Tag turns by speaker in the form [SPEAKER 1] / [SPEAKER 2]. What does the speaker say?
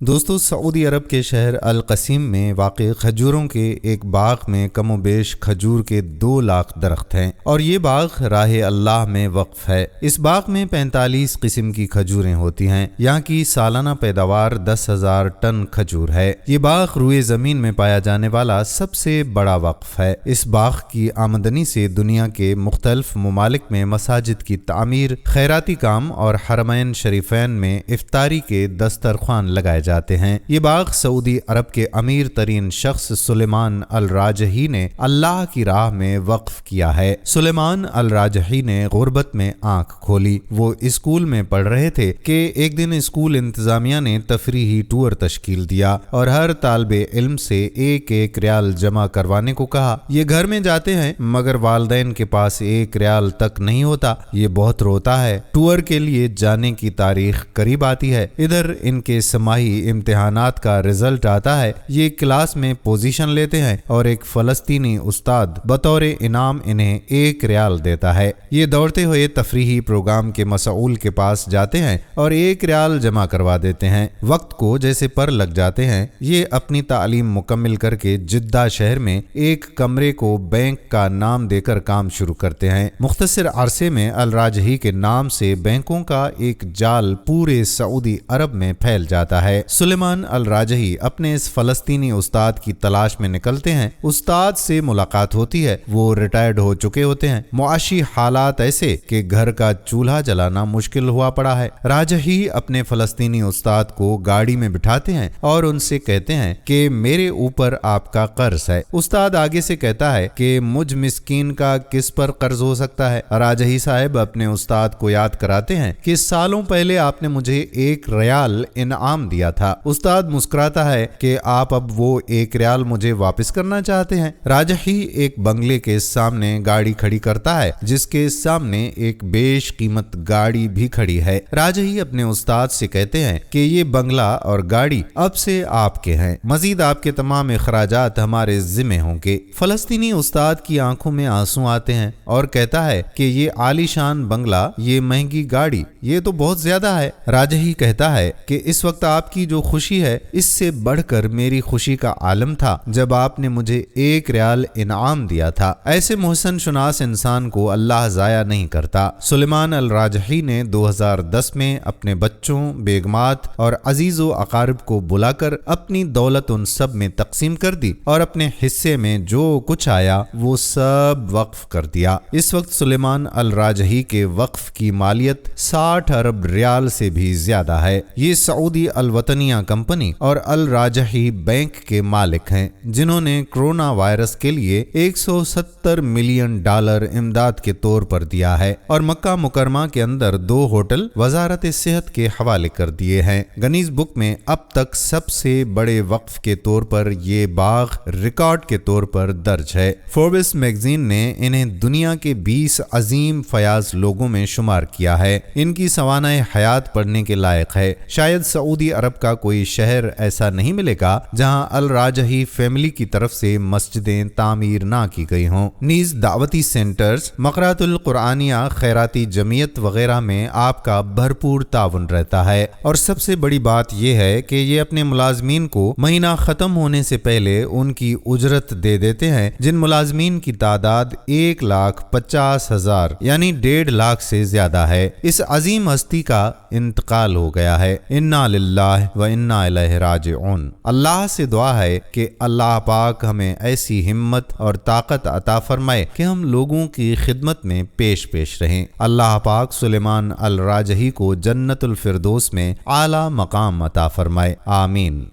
[SPEAKER 1] دوستو، سعودی عرب کے شہر القصیم میں واقع کھجوروں کے ایک باغ میں کم و بیش کھجور کے 2 لاکھ درخت ہیں اور یہ باغ راہ اللہ میں وقف ہے۔ اس باغ میں 45 قسم کی کھجوریں ہوتی ہیں۔ یہاں کی سالانہ پیداوار 10,000 ٹن کھجور ہے۔ یہ باغ روئے زمین میں پایا جانے والا سب سے بڑا وقف ہے۔ اس باغ کی آمدنی سے دنیا کے مختلف ممالک میں مساجد کی تعمیر، خیراتی کام اور حرمین شریفین میں افطاری کے دسترخوان لگائے جاتے ہیں۔ یہ باغ سعودی عرب کے امیر ترین شخص سلیمان الراجحی نے اللہ کی راہ میں وقف کیا ہے۔ سلیمان الراجحی نے غربت میں آنکھ کھولی۔ وہ اسکول میں پڑھ رہے تھے کہ ایک دن اسکول انتظامیہ نے تفریحی ٹور تشکیل دیا اور ہر طالب علم سے 1 ریال جمع کروانے کو کہا۔ یہ گھر میں جاتے ہیں مگر والدین کے پاس 1 ریال تک نہیں ہوتا۔ یہ بہت روتا ہے۔ ٹور کے لیے جانے کی تاریخ قریب آتی ہے۔ ادھر ان کے سماہی امتحانات کا رزلٹ آتا ہے۔ یہ کلاس میں پوزیشن لیتے ہیں اور ایک فلسطینی استاد بطور انعام انہیں 1 ریال دیتا ہے۔ یہ دوڑتے ہوئے تفریحی پروگرام کے مسؤول کے پاس جاتے ہیں اور 1 ریال جمع کروا دیتے ہیں۔ وقت کو جیسے پر لگ جاتے ہیں۔ یہ اپنی تعلیم مکمل کر کے جدہ شہر میں ایک کمرے کو بینک کا نام دے کر کام شروع کرتے ہیں۔ مختصر عرصے میں الراجحی کے نام سے بینکوں کا ایک جال پورے سعودی عرب میں پھیل جاتا ہے۔ سلیمان الراجحی اپنے اس فلسطینی استاد کی تلاش میں نکلتے ہیں۔ استاد سے ملاقات ہوتی ہے۔ وہ ریٹائرڈ ہو چکے ہوتے ہیں۔ معاشی حالات ایسے کہ گھر کا چولہا جلانا مشکل ہوا پڑا ہے۔ راجحی اپنے فلسطینی استاد کو گاڑی میں بٹھاتے ہیں اور ان سے کہتے ہیں کہ میرے اوپر آپ کا قرض ہے۔ استاد آگے سے کہتا ہے کہ مجھ مسکین کا کس پر قرض ہو سکتا ہے۔ راجحی صاحب اپنے استاد کو یاد کراتے ہیں کہ سالوں پہلے آپ نے مجھے 1 ریال انعام دیا تھا۔ استاد مسکراتا ہے کہ آپ اب وہ 1 ریال مجھے واپس کرنا چاہتے ہیں۔ راجحی ایک بنگلے کے سامنے گاڑی کھڑی کرتا ہے جس کے سامنے ایک بیش قیمت گاڑی بھی کھڑی ہے۔ راجحی اپنے استاد سے کہتے ہیں کہ یہ بنگلہ اور گاڑی اب سے آپ کے ہیں، مزید آپ کے تمام اخراجات ہمارے ذمہ ہوں گے۔ فلسطینی استاد کی آنکھوں میں آنسو آتے ہیں اور کہتا ہے کہ یہ عالی شان بنگلہ، یہ مہنگی گاڑی، یہ تو بہت زیادہ ہے۔ راجحی کہتا ہے کہ اس وقت آپ کی جو خوشی ہے اس سے بڑھ کر میری خوشی کا عالم تھا جب آپ نے مجھے 1 ریال انعام دیا تھا۔ ایسے محسن شناس انسان کو اللہ ضائع نہیں کرتا۔ سلیمان الراجحی نے 2010 میں اپنے بچوں، بیگمات اور عزیز و اقارب کو بلا کر اپنی دولت ان سب میں تقسیم کر دی اور اپنے حصے میں جو کچھ آیا وہ سب وقف کر دیا۔ اس وقت سلیمان الراجحی کے وقف کی مالیت 60 ارب ریال سے بھی زیادہ ہے۔ یہ سعودی الوطنیہ کمپنی اور الراجحی بینک کے مالک ہیں جنہوں نے کرونا وائرس کے لیے $170 ملین امداد کے طور پر دیا ہے اور مکہ مکرمہ کے اندر 2 ہوٹل وزارت صحت کے حوالے کر دیے ہیں۔ گنیز بک میں اب تک سب سے بڑے وقف کے طور پر یہ باغ ریکارڈ کے طور پر درج ہے۔ فوربس میگزین نے انہیں دنیا کے 20 عظیم فیاض لوگوں میں شمار کیا ہے۔ ان کی سوانح حیات پڑھنے کے لائق ہے۔ شاید سعودی عرب کا کوئی شہر ایسا نہیں ملے گا جہاں الراجحی فیملی کی طرف سے مسجدیں تعمیر نہ کی گئی ہوں۔ نیز دعوتی سینٹرز، مقرات القرآنیہ، خیراتی جمعیت وغیرہ میں آپ کا بھرپور تعاون رہتا ہے۔ اور سب سے بڑی بات یہ ہے کہ یہ اپنے ملازمین کو مہینہ ختم ہونے سے پہلے ان کی اجرت دے دیتے ہیں، جن ملازمین کی تعداد 1,50,000 یعنی 1.5 لاکھ سے زیادہ ہے۔ اس عظیم ہستی کا انتقال ہو گیا ہے۔ انا للہ و انا الیہ راجعون۔ اللہ سے دعا ہے کہ اللہ پاک ہمیں ایسی ہمت اور طاقت عطا فرمائے کہ ہم لوگوں کی خدمت میں پیش رہیں۔ اللہ پاک سلیمان الراجحی کو جنت الفردوس میں اعلیٰ مقام عطا فرمائے۔ آمین۔